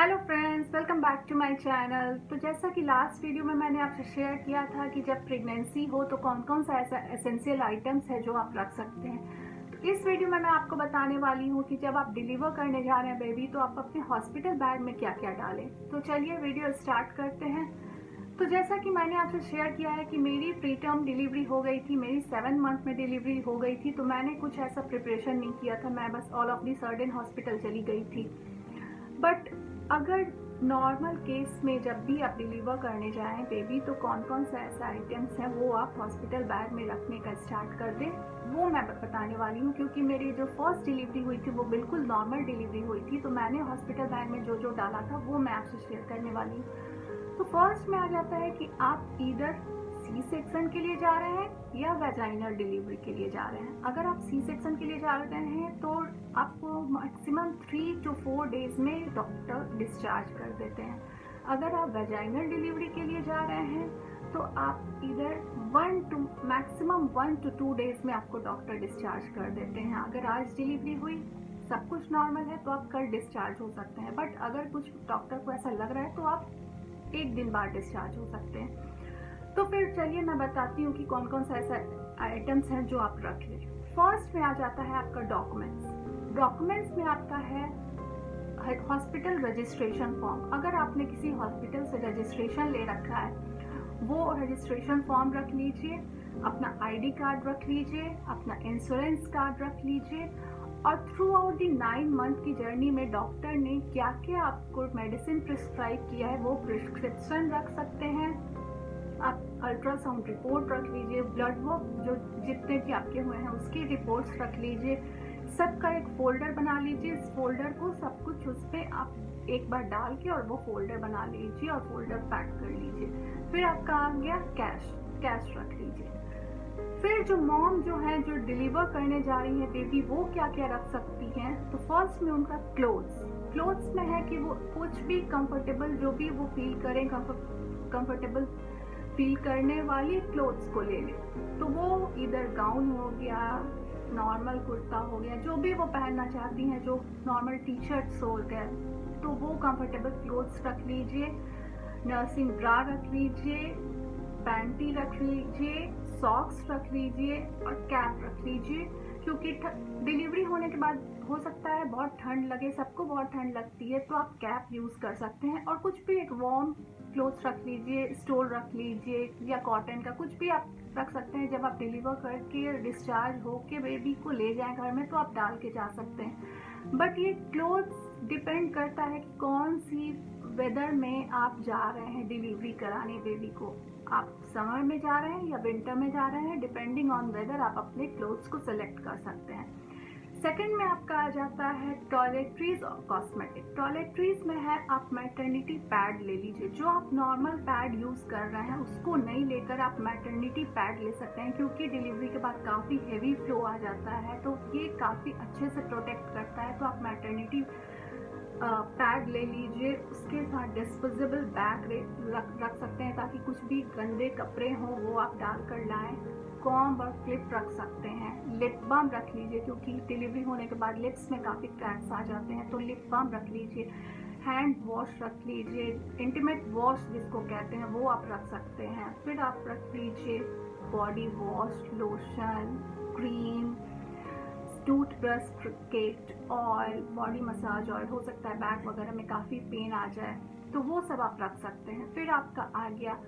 Hello friends, welcome back to my channel. तो जैसा कि लास्ट वीडियो में मैंने आपसे शेयर किया था कि जब प्रेगनेंसी हो तो कौन कौन सा ऐसा एसेंशियल आइटम्स है जो आप रख सकते हैं। तो इस वीडियो में मैं आपको बताने वाली हूँ कि जब आप डिलीवर करने जा रहे हैं बेबी तो आप अपने हॉस्पिटल बैग में क्या क्या डालें। तो चलिए वीडियो स्टार्ट करते हैं। तो जैसा कि मैंने आपसे शेयर किया है कि मेरी प्री टर्म डिलीवरी हो गई थी, मेरी 7 मंथ में डिलीवरी हो गई थी, तो मैंने कुछ ऐसा प्रिपरेशन नहीं किया था, मैं बस all of the sudden hospital चली गई थी। बट अगर नॉर्मल केस में जब भी आप डिलीवर करने जाएं बेबी तो कौन कौन सा ऐसा आइटम्स हैं वो आप हॉस्पिटल बैग में रखने का स्टार्ट कर दें, वो मैं बताने वाली हूँ। क्योंकि मेरी जो फर्स्ट डिलीवरी हुई थी वो बिल्कुल नॉर्मल डिलीवरी हुई थी, तो मैंने हॉस्पिटल बैग में जो जो डाला था वो मैं आपसे शेयर करने वाली हूँ। तो फर्स्ट में आ जाता है कि आप इधर सी सेक्शन के लिए जा रहे हैं या वेजाइनल डिलीवरी के लिए जा रहे हैं। अगर आप सी सेक्शन के लिए जा रहे हैं तो आपको मैक्सिमम 3 to 4 डेज में डॉक्टर डिस्चार्ज कर देते हैं। अगर आप वेजाइनल डिलीवरी के लिए जा रहे हैं तो आप इधर 1 to 2 डेज में आपको डॉक्टर डिस्चार्ज कर देते हैं। अगर आज डिलीवरी हुई, सब कुछ नॉर्मल है, तो आप कल डिस्चार्ज हो सकते हैं। बट अगर कुछ डॉक्टर को ऐसा लग रहा है तो आप 1 दिन बाद डिस्चार्ज हो सकते हैं। तो फिर चलिए मैं बताती हूँ कि कौन कौन सा ऐसा आइटम्स हैं जो आप रख लें। फर्स्ट में आ जाता है आपका डॉक्यूमेंट्स। डॉक्यूमेंट्स में आपका है हॉस्पिटल रजिस्ट्रेशन फॉर्म। अगर आपने किसी हॉस्पिटल से रजिस्ट्रेशन ले रखा है वो रजिस्ट्रेशन फॉर्म रख लीजिए, अपना आईडी कार्ड रख लीजिए, अपना इंश्योरेंस कार्ड रख लीजिए, और थ्रू आउट दी 9 मंथ की जर्नी में डॉक्टर ने क्या क्या आपको मेडिसिन प्रिस्क्राइब किया है वो प्रिस्क्रिप्शन रख सकते हैं। आप अल्ट्रासाउंड रिपोर्ट रख लीजिए, ब्लड वर्क जो जितने भी आपके हुए हैं उसकी रिपोर्ट्स रख लीजिए, सबका एक फोल्डर बना लीजिए। इस फोल्डर को सब कुछ उस पर आप एक बार डाल के और वो फोल्डर बना लीजिए और फोल्डर पैक कर लीजिए। फिर आपका आ गया कैश रख लीजिए। फिर जो मॉम जो है जो डिलीवर करने जा रही है बेबी वो क्या क्या रख सकती हैं। तो फर्स्ट में उनका क्लोथ्स में है कि वो कुछ भी कंफर्टेबल जो भी वो फील करें, कंफर्टेबल फील करने वाली क्लोथ्स को ले ले। तो वो इधर गाउन हो गया, नॉर्मल कुर्ता हो गया, जो भी वो पहनना चाहती हैं, जो नॉर्मल टी शर्ट्स हो गए, तो वो कंफर्टेबल क्लोथ्स रख लीजिए। नर्सिंग ब्रा रख लीजिए, पैंटी रख लीजिए, सॉक्स रख लीजिए और कैप रख लीजिए। क्योंकि डिलीवरी होने के बाद हो सकता है बहुत ठंड लगे, सबको बहुत ठंड लगती है, तो आप कैप यूज कर सकते हैं। और कुछ भी एक वार्म क्लोथ्स रख लीजिए, स्टोल रख लीजिए या कॉटन का कुछ भी आप रख सकते हैं। जब आप डिलीवर करके डिस्चार्ज होके बेबी को ले जाएं घर में तो आप डाल के जा सकते हैं। बट ये क्लोथ्स डिपेंड करता है कि कौन सी वेदर में आप जा रहे हैं डिलीवरी कराने बेबी को। आप समर में जा रहे हैं या विंटर में जा रहे हैं, डिपेंडिंग ऑन वेदर आप अपने क्लोथ्स को सिलेक्ट कर सकते हैं। सेकंड में आपका आ जाता है टॉयलेटरीज और कॉस्मेटिक। टॉयलेटरीज में है आप मैटरनिटी पैड ले लीजिए। जो आप नॉर्मल पैड यूज कर रहे हैं उसको नहीं लेकर आप मैटरनिटी पैड ले सकते हैं, क्योंकि डिलीवरी के बाद काफी हेवी फ्लो आ जाता है, तो ये काफी अच्छे से प्रोटेक्ट करता है। तो आप मैटरनिटी पैड ले लीजिए। उसके साथ डिस्पोजेबल बैग रख सकते हैं ताकि कुछ भी गंदे कपड़े हों वो आप डाल कर लाएं। कॉम्ब और क्लिप रख सकते हैं। लिप बाम रख लीजिए, क्योंकि डिलीवरी होने के बाद लिप्स में काफ़ी क्रैक्स आ जाते हैं, तो लिप बाम रख लीजिए। हैंड वॉश रख लीजिए, इंटीमेट वॉश जिसको कहते हैं वो आप रख सकते हैं। फिर आप रख लीजिए body wash, lotion, cream, toothbrush kit, oil, body massage oil. हो सकता है बैक वगैरह में काफ़ी पेन आ जाए तो वो सब आप रख सकते हैं। फिर आपका आ गया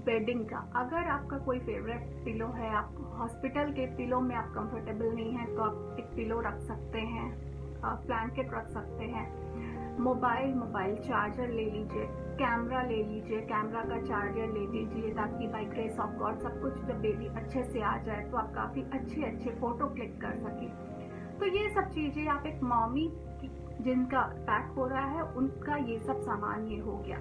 बेडिंग का। अगर आपका कोई फेवरेट पिलो है, आप हॉस्पिटल के पिलो में आप कंफर्टेबल नहीं है तो आप एक पिलो रख सकते हैं, ब्लैंकेट रख सकते हैं। मोबाइल चार्जर ले लीजिए, कैमरा ले लीजिए, कैमरा का चार्जर ले लीजिए ताकि बाय ग्रेस ऑफ गॉड सब कुछ जब बेबी अच्छे से आ जाए तो आप काफ़ी अच्छे फोटो क्लिक कर सकें। तो ये सब चीज़ें आप एक मॉमी जिनका पैक हो रहा है उनका ये सब सामान ये हो गया।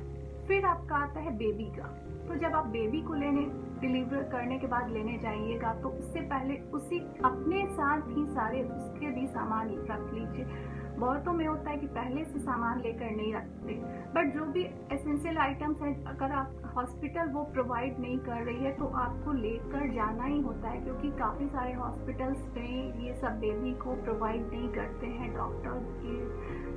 फिर आपका आता है बेबी का। तो जब आप बेबी को डिलीवर करने के बाद लेने जाइएगा तो उससे पहले उसी अपने साथ ही सारे उसके भी सामान रख लीजिए। बहुतों में होता है कि पहले से सामान लेकर नहीं रखते, बट जो भी एसेंशियल आइटम्स हैं अगर आप हॉस्पिटल वो प्रोवाइड नहीं कर रही है तो आपको लेकर जाना ही होता है, क्योंकि काफ़ी सारे हॉस्पिटल्स में ये सब बेबी को प्रोवाइड नहीं करते हैं। डॉक्टर की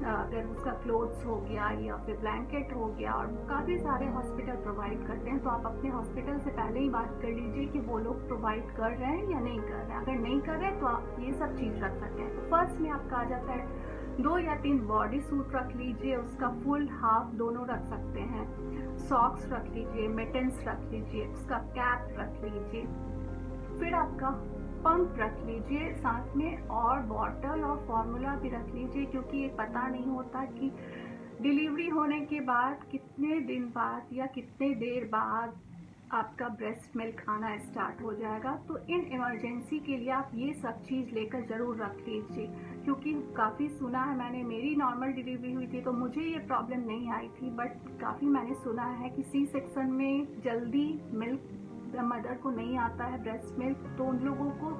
अगर उसका क्लोथ्स हो गया या फिर ब्लैंकेट हो गया, और काफ़ी सारे हॉस्पिटल प्रोवाइड करते हैं, तो आप अपने हॉस्पिटल से पहले ही बात कर लीजिए कि वो लोग प्रोवाइड कर रहे हैं या नहीं कर रहे हैं। अगर नहीं कर रहे हैं तो आप ये सब चीज़ रख सकते हैं। तो फर्स्ट में आपका आ जाता है 2 या 3 बॉडी सूट रख लीजिए, उसका फुल हाफ दोनों रख सकते हैं। सॉक्स रख लीजिए, मिटन्स रख लीजिए, उसका कैप रख लीजिए। फिर आपका पंप रख लीजिए साथ में, और बॉटल और फॉर्मूला भी रख लीजिए, क्योंकि ये पता नहीं होता कि डिलीवरी होने के बाद कितने दिन बाद या कितने देर बाद आपका ब्रेस्ट मिल्क आना स्टार्ट हो जाएगा। तो इन इमरजेंसी के लिए आप ये सब चीज़ लेकर ज़रूर रख लीजिए, क्योंकि काफ़ी सुना है मैंने, मेरी नॉर्मल डिलीवरी हुई थी तो मुझे ये प्रॉब्लम नहीं आई थी, बट काफ़ी मैंने सुना है कि सी सेक्शन में जल्दी मिल्क मदर को नहीं आता है ब्रेस्ट मिल्क, तो उन लोगों को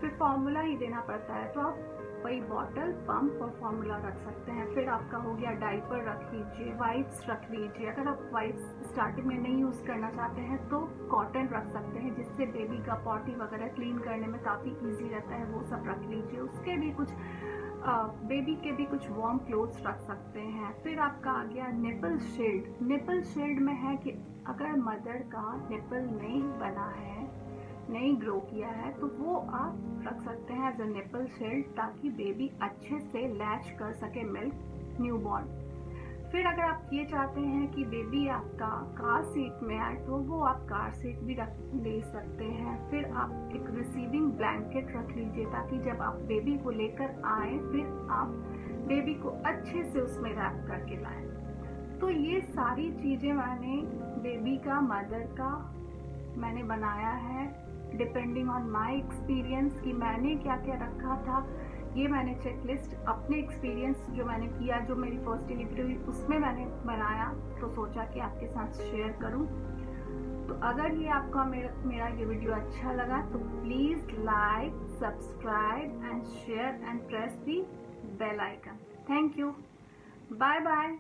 फिर फार्मूला ही देना पड़ता है। तो आप वही बॉटल, पंप और फार्मूला रख सकते हैं। फिर आपका हो गया डाइपर रख लीजिए, वाइप्स रख लीजिए। अगर आप वाइप्स स्टार्टिंग में नहीं यूज़ करना चाहते हैं तो कॉटन रख सकते हैं, जिससे बेबी का पॉटी वगैरह क्लीन करने में काफ़ी ईजी रहता है, वो सब रख लीजिए। उसके भी कुछ बेबी के भी कुछ वार्म क्लोथ्स रख सकते हैं। फिर आपका आ गया निपल शील्ड। निपल शील्ड में है कि अगर मदर का निपल नहीं बना है, नहीं ग्रो किया है, तो वो आप रख सकते हैं एज अ निपल शील्ड, ताकि बेबी अच्छे से लैच कर सके मिल्क न्यूबॉर्न। फिर अगर आप ये चाहते हैं कि बेबी आपका कार सीट में आए तो वो आप कार सीट भी रख ले सकते हैं। फिर आप एक रिसीविंग ब्लैंकेट रख लीजिए, ताकि जब आप बेबी को लेकर आए फिर आप बेबी को अच्छे से उसमें रैप करके लाएं। तो ये सारी चीज़ें मैंने बेबी का, मदर का मैंने बनाया है डिपेंडिंग ऑन माय एक्सपीरियंस कि मैंने क्या क्या रखा था। ये मैंने चेकलिस्ट अपने एक्सपीरियंस जो मैंने किया, जो मेरी फर्स्ट डिलीवरी हुई उसमें मैंने बनाया, तो सोचा कि आपके साथ शेयर करूं। तो अगर ये आपका मेरा ये वीडियो अच्छा लगा तो please like, subscribe and share and press the bell icon. Thank you, bye bye.